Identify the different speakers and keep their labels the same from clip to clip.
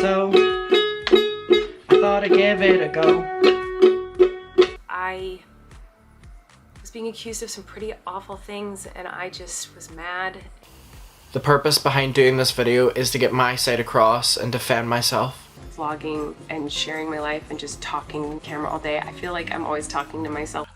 Speaker 1: So I thought I'd give it a go.
Speaker 2: I was being accused of some pretty awful things and I just was mad.
Speaker 3: The purpose behind doing this video is to get my side across and defend myself.
Speaker 2: Vlogging and sharing my life and just talking on camera all day. I feel like I'm always talking to myself.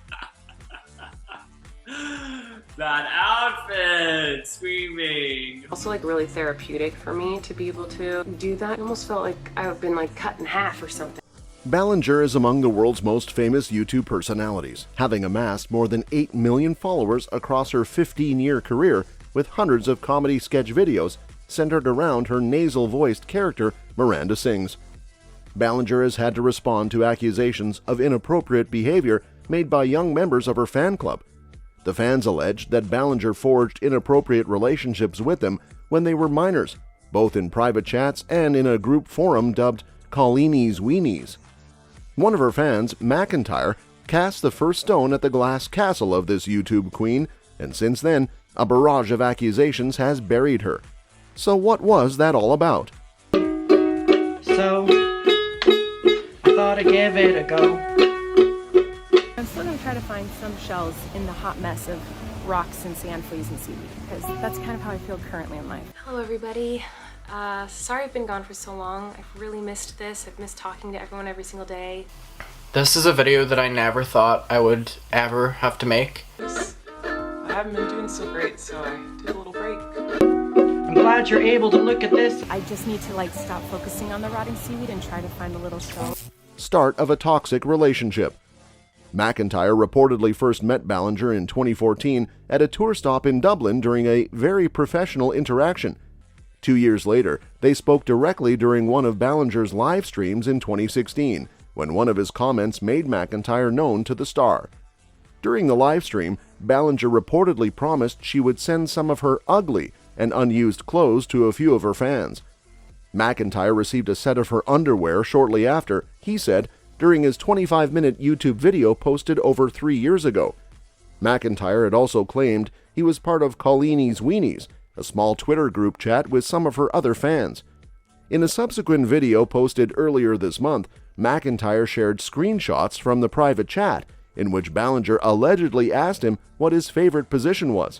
Speaker 4: That outfit! Screaming!
Speaker 2: Also like really therapeutic for me to be able to do that. It almost felt like I've been like cut in half or something.
Speaker 5: Ballinger is among the world's most famous YouTube personalities, having amassed more than 8 million followers across her 15-year career with hundreds of comedy sketch videos centered around her nasal-voiced character, Miranda Sings. Ballinger has had to respond to accusations of inappropriate behavior made by young members of her fan club. The fans alleged that Ballinger forged inappropriate relationships with them when they were minors, both in private chats and in a group forum dubbed Colleeny's Weenies. One of her fans, McIntyre, cast the first stone at the glass castle of this YouTube queen, and since then, a barrage of accusations has buried her. So what was that all about?
Speaker 1: So I thought I'd give it a go.
Speaker 6: I'm still going to try to find some shells in the hot mess of rocks and sand, fleas, and seaweed, because that's kind of how I feel currently in life.
Speaker 2: Hello everybody. Sorry I've been gone for so long. I've really missed this. I've missed talking to everyone every single day.
Speaker 3: This is a video that I never thought I would ever have to make.
Speaker 4: I haven't been doing so great, so I took a little break.
Speaker 1: I'm glad you're able to look at this.
Speaker 6: I just need to stop focusing on the rotting seaweed and try to find the little shells.
Speaker 5: Start of a toxic relationship. McIntyre reportedly first met Ballinger in 2014 at a tour stop in Dublin during a very professional interaction. 2 years later, they spoke directly during one of Ballinger's live streams in 2016, when one of his comments made McIntyre known to the star. During the live stream, Ballinger reportedly promised she would send some of her ugly and unused clothes to a few of her fans. McIntyre received a set of her underwear shortly after, he said, during his 25-minute YouTube video posted over 3 years ago. McIntyre had also claimed he was part of Colleeny's Weenies, a small Twitter group chat with some of her other fans. In a subsequent video posted earlier this month, McIntyre shared screenshots from the private chat in which Ballinger allegedly asked him what his favorite position was.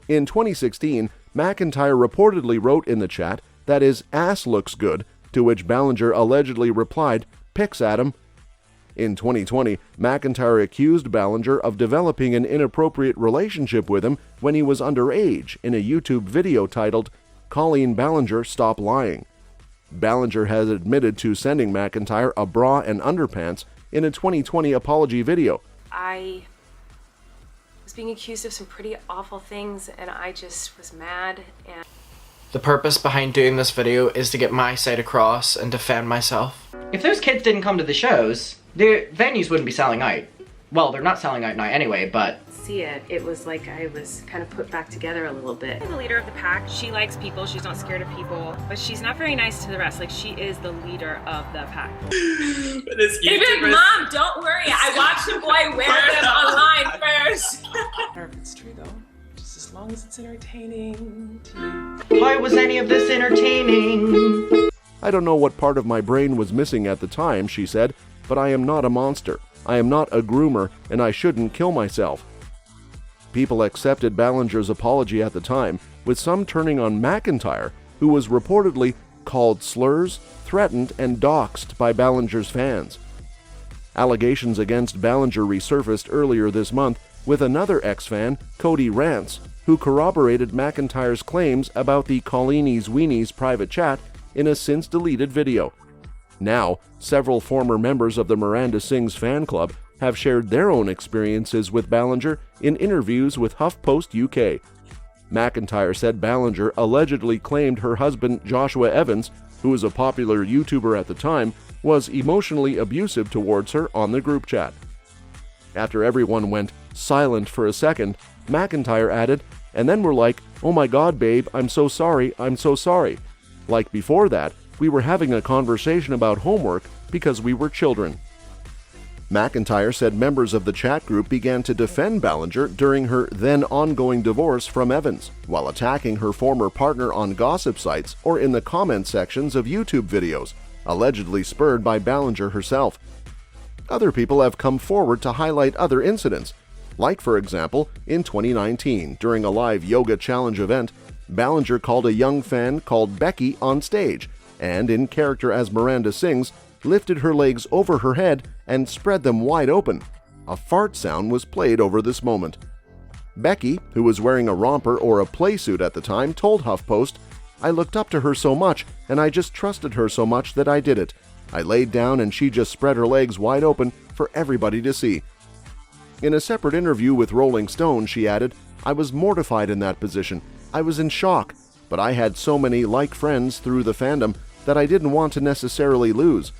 Speaker 5: In 2016, McIntyre reportedly wrote in the chat that his ass looks good, to which Ballinger allegedly replied, "Pics at him." In 2020, McIntyre accused Ballinger of developing an inappropriate relationship with him when he was underage in a YouTube video titled, "Colleen Ballinger, Stop Lying." Ballinger has admitted to sending McIntyre a bra and underpants in a 2020 apology video.
Speaker 2: I was being accused of some pretty awful things and I just was mad and
Speaker 3: The purpose behind doing this video is to get my side across and defend myself.
Speaker 1: If those kids didn't come to the shows, the venues wouldn't be selling out. Well, they're not selling out now anyway, but
Speaker 2: see it. It was like I was kind of put back together a little bit.
Speaker 7: The leader of the pack. She likes people. She's not scared of people, but she's not very nice to the rest. Like, she is the leader of the pack.
Speaker 4: They'd
Speaker 7: be like, Mom, don't worry. I watched the boy wear them online first.
Speaker 4: I don't know if it's true though. Just as long as it's entertaining to you.
Speaker 1: why was any of this entertaining?
Speaker 5: I don't know what part of my brain was missing at the time, she said, but I am not a monster. I am not a groomer, and I shouldn't kill myself. People accepted Ballinger's apology at the time, with some turning on McIntyre, who was reportedly called slurs, threatened, and doxxed by Ballinger's fans. Allegations against Ballinger resurfaced earlier this month with another ex-fan, Cody Rance, who corroborated McIntyre's claims about the Colleeny's Weenies private chat in a since-deleted video. Now, several former members of the Miranda Sings fan club have shared their own experiences with Ballinger in interviews with HuffPost UK. McIntyre said Ballinger allegedly claimed her husband Joshua Evans, who was a popular YouTuber at the time, was emotionally abusive towards her on the group chat. After everyone went silent for a second, McIntyre added, "And then we're like, oh my god babe, I'm so sorry, I'm so sorry." Like before that, we were having a conversation about homework because we were children. McIntyre said members of the chat group began to defend Ballinger during her then-ongoing divorce from Evans, while attacking her former partner on gossip sites or in the comment sections of YouTube videos, allegedly spurred by Ballinger herself. Other people have come forward to highlight other incidents, like, for example, in 2019, during a live yoga challenge event, Ballinger called a young fan called Becky on stage, and, in character as Miranda Sings, lifted her legs over her head and spread them wide open. A fart sound was played over this moment. Becky, who was wearing a romper or a playsuit at the time, told HuffPost, "I looked up to her so much, and I just trusted her so much that I did it. I laid down and she just spread her legs wide open for everybody to see." In a separate interview with Rolling Stone, she added, "I was mortified in that position. I was in shock, but I had so many like friends through the fandom that I didn't want to necessarily lose.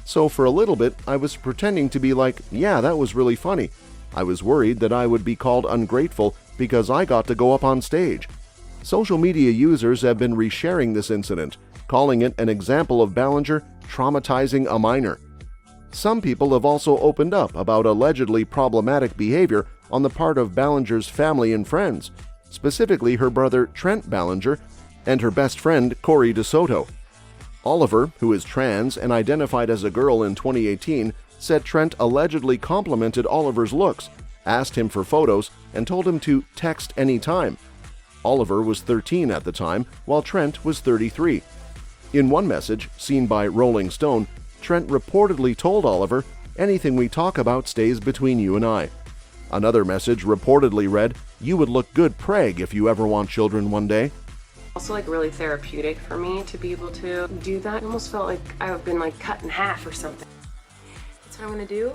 Speaker 5: So for a little bit, I was pretending to be like, yeah, that was really funny. I was worried that I would be called ungrateful because I got to go up on stage." Social media users have been resharing this incident, calling it an example of Ballinger traumatizing a minor. Some people have also opened up about allegedly problematic behavior on the part of Ballinger's family and friends, specifically her brother Trent Ballinger and her best friend Corey DeSoto. Oliver, who is trans and identified as a girl in 2018, said Trent allegedly complimented Oliver's looks, asked him for photos, and told him to text anytime. Oliver was 13 at the time, while Trent was 33. In one message, seen by Rolling Stone, Trent reportedly told Oliver, "Anything we talk about stays between you and I." Another message reportedly read, "You would look good preg if you ever want children one day."
Speaker 2: Also really therapeutic for me to be able to do that. It almost felt like I've been cut in half or something. That's what I'm gonna do.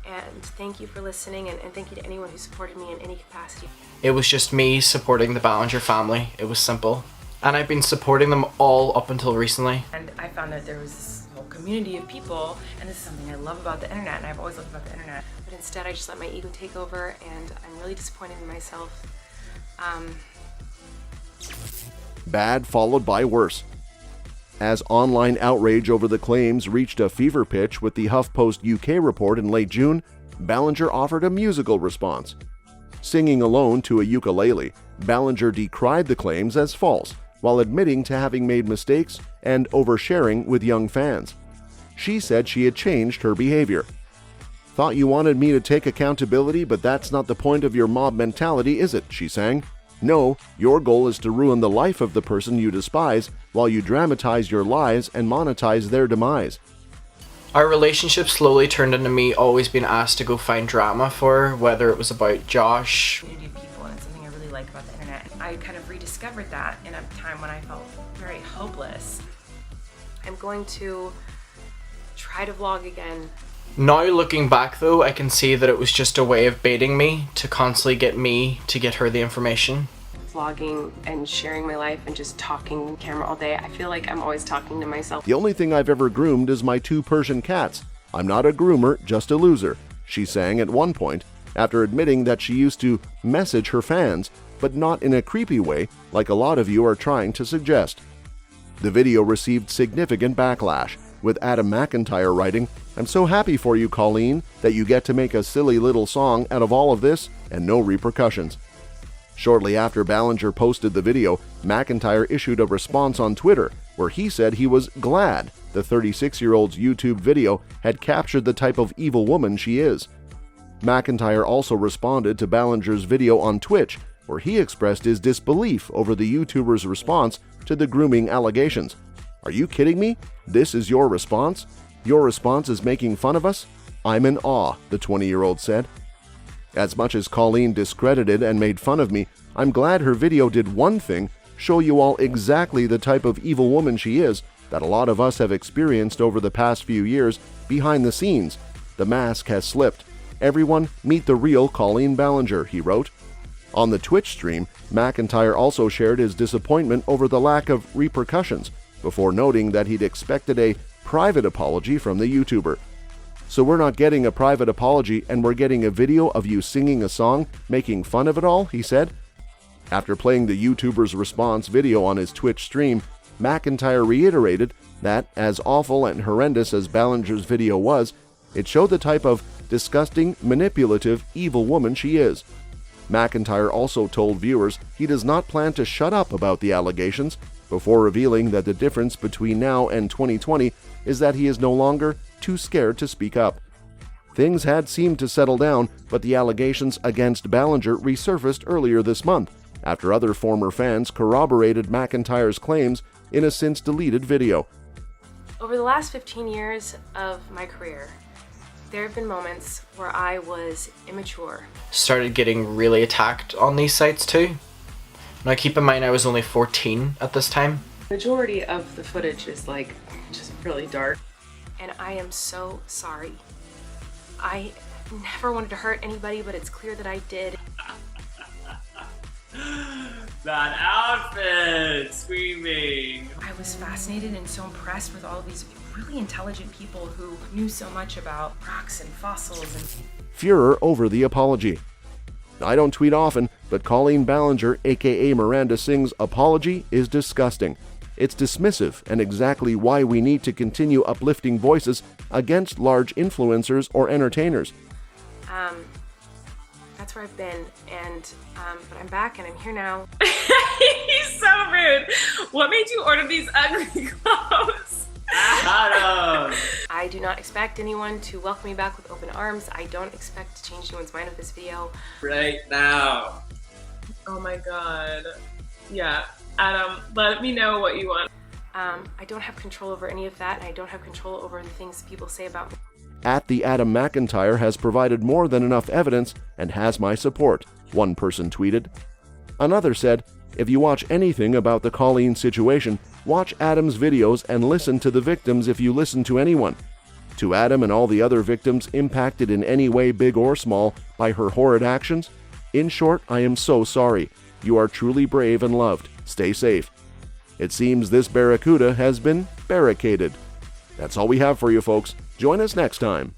Speaker 2: And thank you for listening, and thank you to anyone who supported me in any capacity.
Speaker 3: It was just me supporting the Ballinger family. It was simple. And I've been supporting them all up until recently.
Speaker 7: And I found that there was this whole community of people, and this is something I love about the internet, and I've always loved about the internet.
Speaker 2: But instead I just let my ego take over, and I'm really disappointed in myself.
Speaker 5: Bad followed by worse. As online outrage over the claims reached a fever pitch with the HuffPost UK report in late June, Ballinger offered a musical response. Singing alone to a ukulele, Ballinger decried the claims as false, while admitting to having made mistakes and oversharing with young fans. She said she had changed her behavior. "Thought you wanted me to take accountability, but that's not the point of your mob mentality, is it?" she sang. "No, your goal is to ruin the life of the person you despise while you dramatize your lies and monetize their demise."
Speaker 3: Our relationship slowly turned into me always being asked to go find drama for her, whether it was about Josh.
Speaker 7: Community of people, and it's something I really like about the internet. I kind of rediscovered that in a time when I felt very hopeless.
Speaker 2: I'm going to try to vlog again.
Speaker 3: Now looking back though, I can see that it was just a way of baiting me to constantly get me to get her the information.
Speaker 2: Vlogging and sharing my life and just talking on camera all day, I feel like I'm always talking to myself.
Speaker 5: "The only thing I've ever groomed is my 2 Persian cats. I'm not a groomer, just a loser," she sang at one point, after admitting that she used to message her fans, but not in a creepy way like a lot of you are trying to suggest. The video received significant backlash, with Adam McIntyre writing, "I'm so happy for you, Colleen, that you get to make a silly little song out of all of this and no repercussions." Shortly after Ballinger posted the video, McIntyre issued a response on Twitter where he said he was glad the 36-year-old's YouTube video had captured the type of evil woman she is. McIntyre also responded to Ballinger's video on Twitch, where he expressed his disbelief over the YouTuber's response to the grooming allegations. "Are you kidding me? This is your response? Your response is making fun of us? I'm in awe," the 20-year-old said. "As much as Colleen discredited and made fun of me, I'm glad her video did one thing, show you all exactly the type of evil woman she is that a lot of us have experienced over the past few years behind the scenes. The mask has slipped. Everyone, meet the real Colleen Ballinger," he wrote. On the Twitch stream, McIntyre also shared his disappointment over the lack of repercussions, before noting that he'd expected a private apology from the YouTuber. "So we're not getting a private apology and we're getting a video of you singing a song, making fun of it all," he said. After playing the YouTuber's response video on his Twitch stream, McIntyre reiterated that, as awful and horrendous as Ballinger's video was, It showed the type of disgusting, manipulative, evil woman she is. McIntyre also told viewers he does not plan to shut up about the allegations, before revealing that the difference between now and 2020 is that he is no longer too scared to speak up. Things had seemed to settle down, but the allegations against Ballinger resurfaced earlier this month, after other former fans corroborated McIntyre's claims in a since-deleted video.
Speaker 2: Over the last 15 years of my career, there have been moments where I was immature.
Speaker 3: Started getting really attacked on these sites too. Now keep in mind I was only 14 at this time.
Speaker 4: Majority of the footage is like just really dark.
Speaker 2: And I am so sorry. I never wanted to hurt anybody, but it's clear that I did.
Speaker 8: That outfit! Screaming!
Speaker 2: I was fascinated and so impressed with all these really intelligent people who knew so much about rocks and fossils and...
Speaker 5: Furor over the apology. I don't tweet often, but Colleen Ballinger, aka Miranda Sings' apology is disgusting. It's dismissive and exactly why we need to continue uplifting voices against large influencers or entertainers.
Speaker 2: That's where I've been, and but I'm back and I'm here now.
Speaker 7: He's so rude. What made you order these ugly clothes?
Speaker 8: Adam!
Speaker 2: I do not expect anyone to welcome me back with open arms. I don't expect to change anyone's mind with this video.
Speaker 8: Right now.
Speaker 4: Oh my god. Yeah, Adam, let me know what you want.
Speaker 2: I don't have control over any of that, and I don't have control over the things people say about me.
Speaker 5: At the Adam McIntyre has provided more than enough evidence and has my support, one person tweeted. Another said, if you watch anything about the Colleen situation, watch Adam's videos and listen to the victims if you listen to anyone. To Adam and all the other victims impacted in any way, big or small, by her horrid actions, in short, I am so sorry. You are truly brave and loved. Stay safe. It seems this barracuda has been barricaded. That's all we have for you folks. Join us next time.